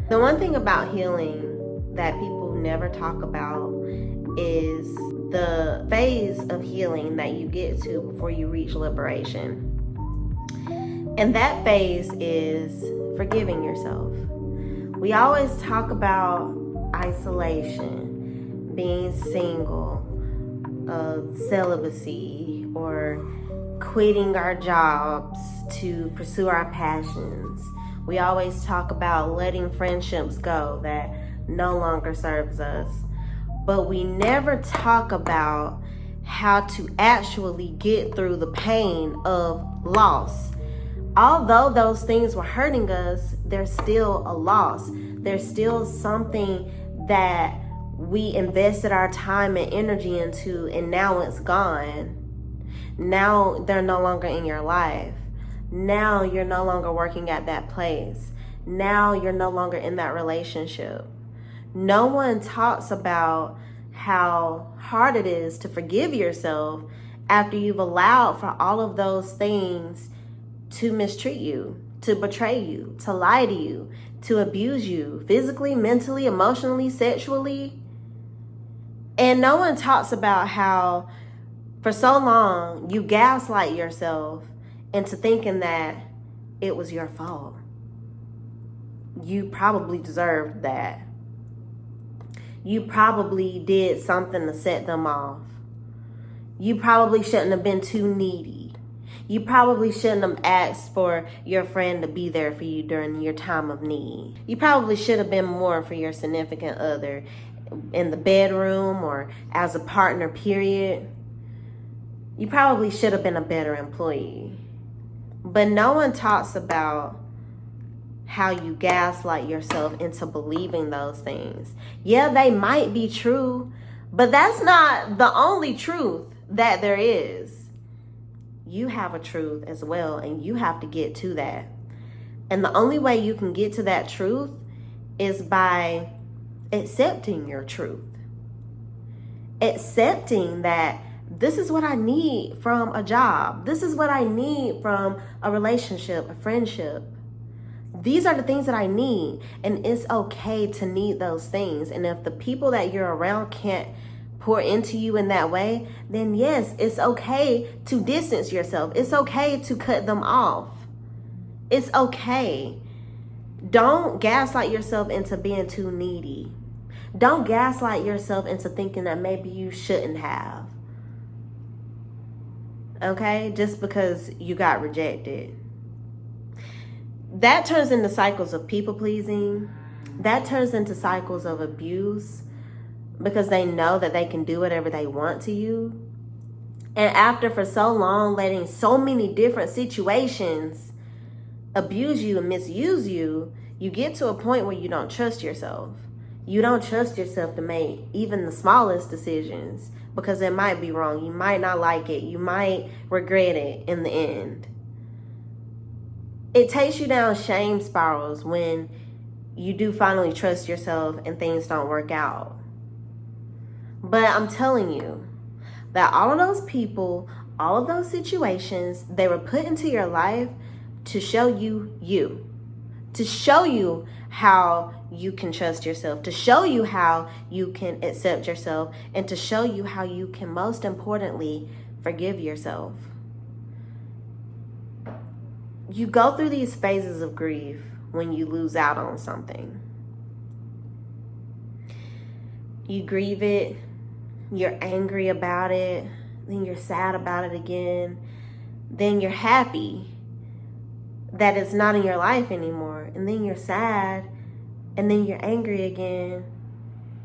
The one thing about healing that people never talk about is the phase of healing that you get to before you reach liberation. And that phase is forgiving yourself. We always talk about isolation, being single, celibacy, or quitting our jobs to pursue our passions. We always talk about letting friendships go that no longer serves us. But we never talk about how to actually get through the pain of loss. Although those things were hurting us, there's still a loss. There's still something that we invested our time and energy into, and now it's gone. Now they're no longer in your life. Now you're no longer working at that place. Now you're no longer in that relationship. No one talks about how hard it is to forgive yourself after you've allowed for all of those things to mistreat you, to betray you, to lie to you, to abuse you physically, mentally, emotionally, sexually. And no one talks about how for so long you gaslight yourself into thinking that it was your fault. You probably deserved that. You probably did something to set them off. You probably shouldn't have been too needy. You probably shouldn't have asked for your friend to be there for you during your time of need. You probably should have been more for your significant other in the bedroom or as a partner, period. You probably should have been a better employee. But no one talks about how you gaslight yourself into believing those things. Yeah, they might be true, but that's not the only truth that there is. You have a truth as well, and you have to get to that. And the only way you can get to that truth is by accepting your truth. Accepting that this is what I need from a job. This is what I need from a relationship, a friendship. These are the things that I need, and it's okay to need those things. And if the people that you're around can't pour into you in that way, then yes, it's okay to distance yourself. It's okay to cut them off. It's okay. Don't gaslight yourself into being too needy. Don't gaslight yourself into thinking that maybe you shouldn't have. Okay? Just because you got rejected. That turns into cycles of people pleasing. That turns into cycles of abuse because they know that they can do whatever they want to you. And after for so long letting so many different situations abuse you and misuse you, you get to a point where you don't trust yourself. You don't trust yourself to make even the smallest decisions because it might be wrong. You might not like it. You might regret it in the end. It takes you down shame spirals when you do finally trust yourself and things don't work out. But I'm telling you that all of those people, all of those situations, they were put into your life to show you, to show you how you can trust yourself, to show you how you can accept yourself, and to show you how you can, most importantly, forgive yourself. You go through these phases of grief when you lose out on something. You grieve it, you're angry about it, then you're sad about it again, then you're happy that it's not in your life anymore, and then you're sad, and then you're angry again.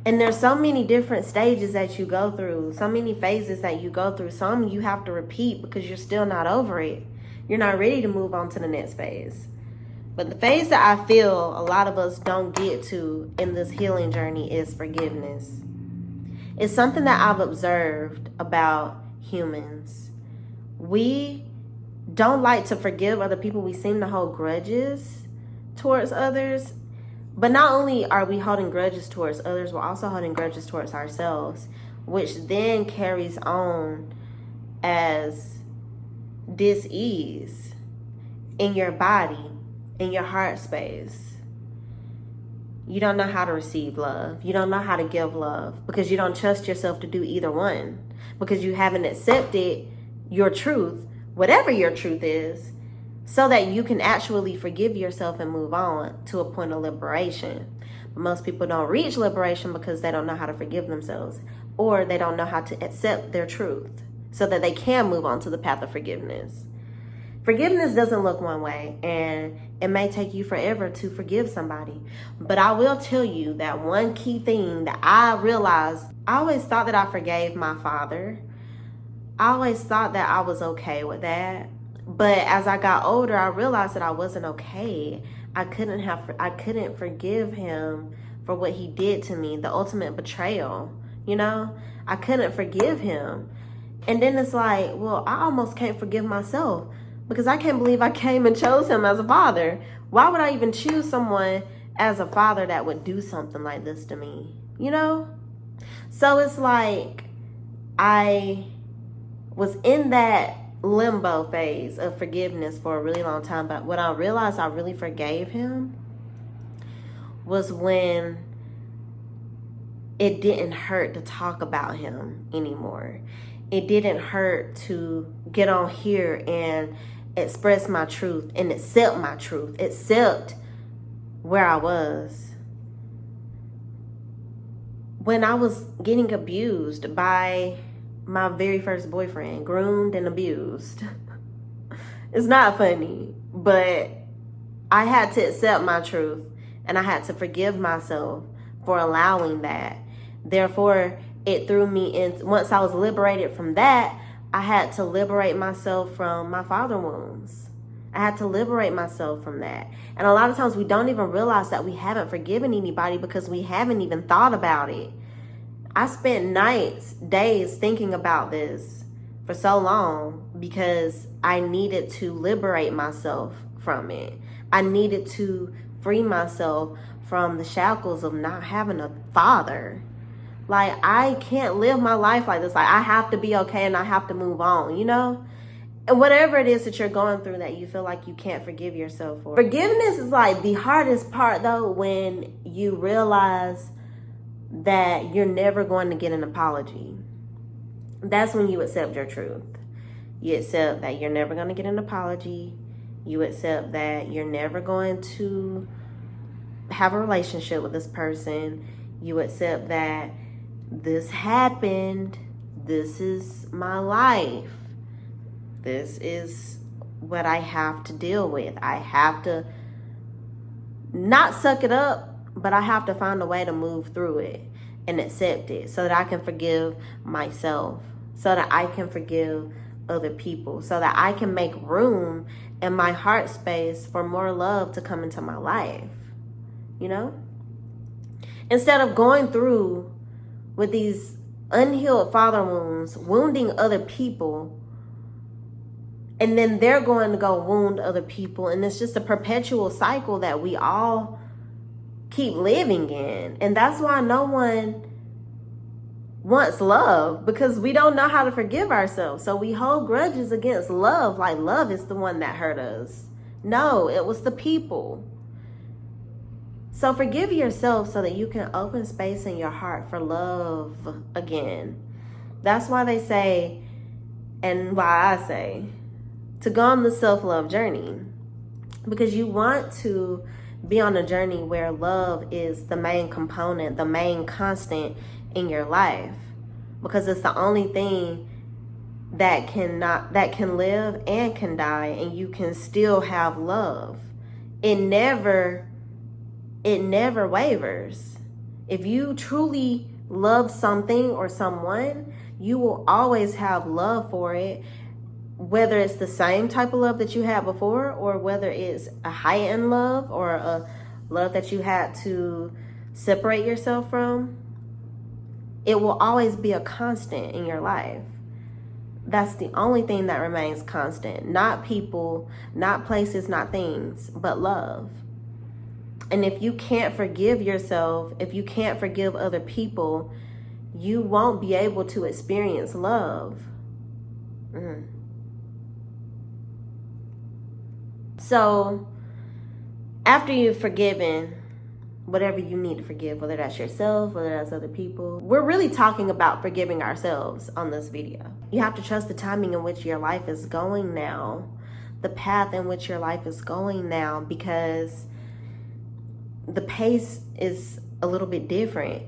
And there's so many different stages that you go through, so many phases that you go through. Some you have to repeat because you're still not over it. You're not ready to move on to the next phase. But the phase that I feel a lot of us don't get to in this healing journey is forgiveness. It's something that I've observed about humans. We don't like to forgive other people. We seem to hold grudges towards others. But not only are we holding grudges towards others, we're also holding grudges towards ourselves, which then carries on as dis-ease in your body, in your heart space. You don't know how to receive love. You don't know how to give love because you don't trust yourself to do either one, because you haven't accepted your truth, whatever your truth is, so that you can actually forgive yourself and move on to a point of liberation. But most people don't reach liberation because they don't know how to forgive themselves, or they don't know how to accept their truth so that they can move on to the path of forgiveness. Forgiveness doesn't look one way, and it may take you forever to forgive somebody. But I will tell you that one key thing that I realized, I always thought that I forgave my father. I always thought that I was okay with that. But as I got older, I realized that I wasn't okay. I couldn't forgive him for what he did to me, the ultimate betrayal, you know? I couldn't forgive him. And then it's like, well, I almost can't forgive myself, because I can't believe I came and chose him as a father. Why would I even choose someone as a father that would do something like this to me? You know? So it's like I was in that limbo phase of forgiveness for a really long time. But when I realized I really forgave him was when it didn't hurt to talk about him anymore. It didn't hurt to get on here and express my truth and accept my truth, accept where I was. When I was getting abused by my very first boyfriend, groomed and abused. It's not funny, but I had to accept my truth, and I had to forgive myself for allowing that. Therefore, it threw me in. Once I was liberated from that, I had to liberate myself from my father wounds. I had to liberate myself from that. And a lot of times we don't even realize that we haven't forgiven anybody because we haven't even thought about it. I spent nights, days thinking about this for so long because I needed to liberate myself from it. I needed to free myself from the shackles of not having a father. Like, I can't live my life like this. Like, I have to be okay and I have to move on, you know? And whatever it is that you're going through that you feel like you can't forgive yourself for. Forgiveness is like the hardest part, though, when you realize that you're never going to get an apology. That's when you accept your truth. You accept that you're never going to get an apology. You accept that you're never going to have a relationship with this person. You accept that this happened. This is my life. This is what I have to deal with. I have to not suck it up, but I have to find a way to move through it and accept it so that I can forgive myself, so that I can forgive other people, so that I can make room in my heart space for more love to come into my life, you know? Instead of going through with these unhealed father wounds, wounding other people, and then they're going to go wound other people, and it's just a perpetual cycle that we all keep living in. And that's why no one wants love, because we don't know how to forgive ourselves. So we hold grudges against love, like love is the one that hurt us. No, it was the people. So forgive yourself so that you can open space in your heart for love again. That's why they say, and why I say, to go on the self-love journey. Because you want to be on a journey where love is the main component, the main constant in your life. Because it's the only thing that can live and can die, and you can still have love. It never wavers. If you truly love something or someone, you will always have love for it, whether it's the same type of love that you had before, or whether it's a heightened love or a love that you had to separate yourself from. It will always be a constant in your life. That's the only thing that remains constant. Not people, not places, not things, but love. And if you can't forgive yourself, if you can't forgive other people, you won't be able to experience love. So after you've forgiven, whatever you need to forgive, whether that's yourself, whether that's other people. We're really talking about forgiving ourselves on this video. You have to trust the timing in which your life is going now, the path in which your life is going now, because the pace is a little bit different.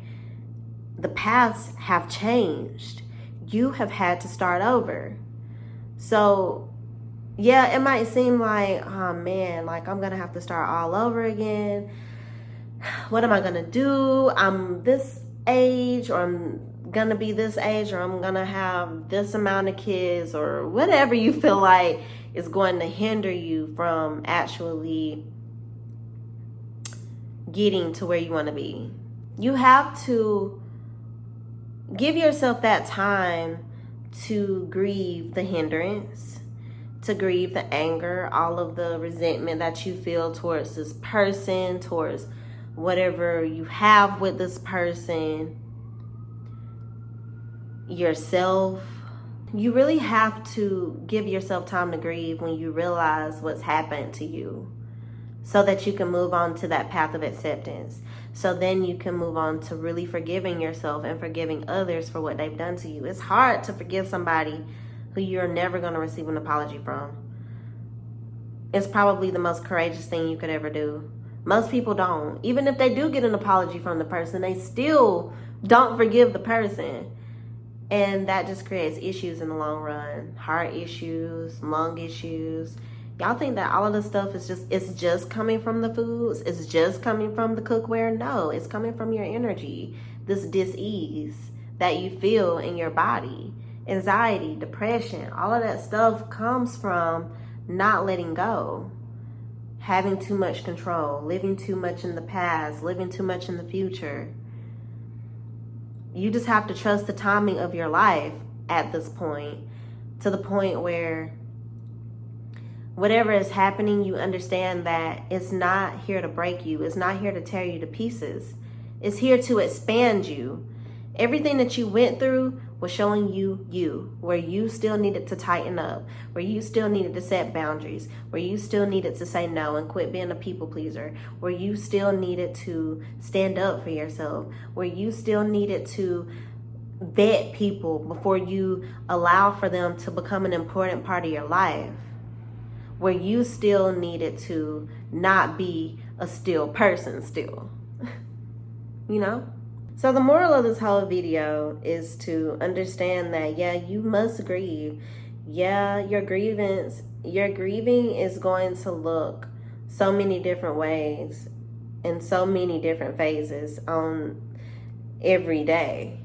The paths have changed. You have had to start over. So yeah, it might seem like, oh man, like I'm gonna have to start all over again. What am I gonna do? I'm this age, or I'm gonna be this age, or I'm gonna have this amount of kids, or whatever you feel like is going to hinder you from actually getting to where you want to be. You have to give yourself that time to grieve the hindrance, to grieve the anger, all of the resentment that you feel towards this person, towards whatever you have with this person, yourself. You really have to give yourself time to grieve when you realize what's happened to you, so that you can move on to that path of acceptance. So then you can move on to really forgiving yourself and forgiving others for what they've done to you. It's hard to forgive somebody who you're never going to receive an apology from. It's probably the most courageous thing you could ever do. Most people don't. Even if they do get an apology from the person, they still don't forgive the person. And that just creates issues in the long run. Heart issues, lung issues. Y'all think that all of this stuff is just coming from the foods? It's just coming from the cookware? No, it's coming from your energy. This dis-ease that you feel in your body. Anxiety, depression, all of that stuff comes from not letting go. Having too much control, living too much in the past, living too much in the future. You just have to trust the timing of your life at this point, to the point where whatever is happening, you understand that it's not here to break you. It's not here to tear you to pieces. It's here to expand you. Everything that you went through was showing you, where you still needed to tighten up, where you still needed to set boundaries, where you still needed to say no and quit being a people pleaser, where you still needed to stand up for yourself, where you still needed to vet people before you allow for them to become an important part of your life, where you still needed to not be a still person still, you know? So the moral of this whole video is to understand that, yeah, you must grieve. Yeah, your grieving is going to look so many different ways in so many different phases on every day.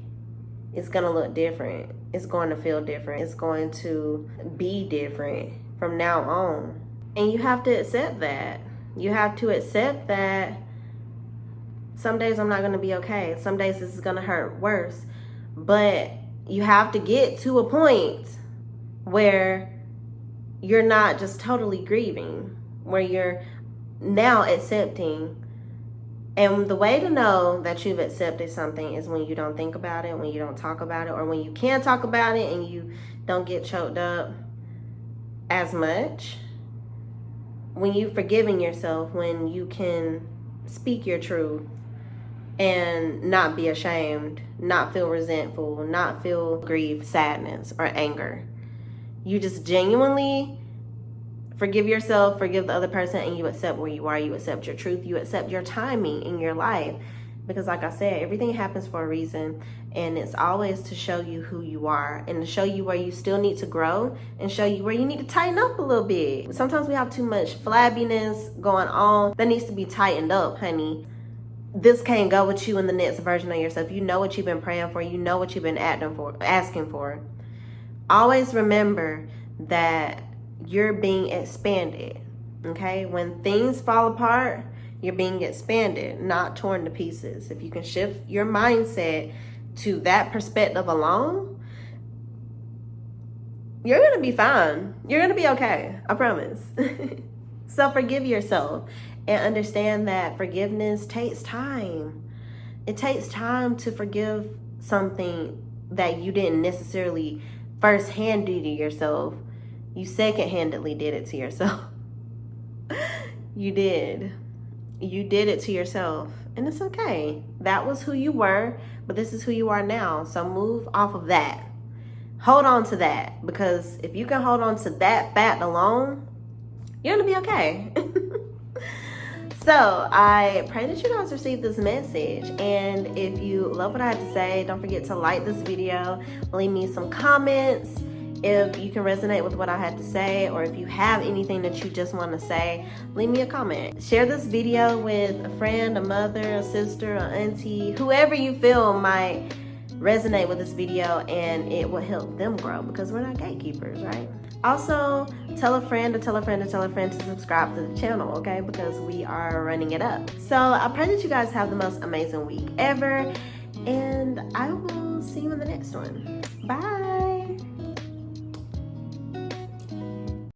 It's going to look different. It's going to feel different. It's going to be different from now on. And you have to accept that. You have to accept that some days I'm not going to be okay. Some days this is going to hurt worse. But you have to get to a point where you're not just totally grieving, where you're now accepting. And the way to know that you've accepted something is when you don't think about it, when you don't talk about it, or when you can talk about it and you don't get choked up as much. When you've forgiven yourself, when you can speak your truth and not be ashamed, not feel resentful, not feel grief, sadness, or anger. You just genuinely forgive yourself, forgive the other person, and you accept where you are. You accept your truth. You accept your timing in your life. Because like I said, everything happens for a reason, and it's always to show you who you are and to show you where you still need to grow and show you where you need to tighten up a little bit. Sometimes we have too much flabbiness going on that needs to be tightened up, honey. This can't go with you in the next version of yourself. You know what you've been praying for. You know what you've been asking for. Always remember that you're being expanded, okay? When things fall apart, you're being expanded, not torn to pieces. If you can shift your mindset to that perspective alone, you're going to be fine. You're going to be okay. I promise. So forgive yourself and understand that forgiveness takes time. It takes time to forgive something that you didn't necessarily first-hand do to yourself. You second-handedly did it to yourself. You did. You did it to yourself. And it's okay. That was who you were, but this is who you are now. So move off of that. Hold on to that, because if you can hold on to that fact alone, you're gonna be okay. So I pray that you guys receive this message, and if you love what I have to say, don't forget to like this video, leave me some comments if you can resonate with what I had to say, or if you have anything that you just want to say, leave me a comment. Share this video with a friend, a mother, a sister, an auntie, whoever you feel might resonate with this video, and it will help them grow, because we're not gatekeepers, right? Also, tell a friend to tell a friend to tell a friend to subscribe to the channel, okay? Because we are running it up. So I pray that you guys have the most amazing week ever, and I will see you in the next one. Bye.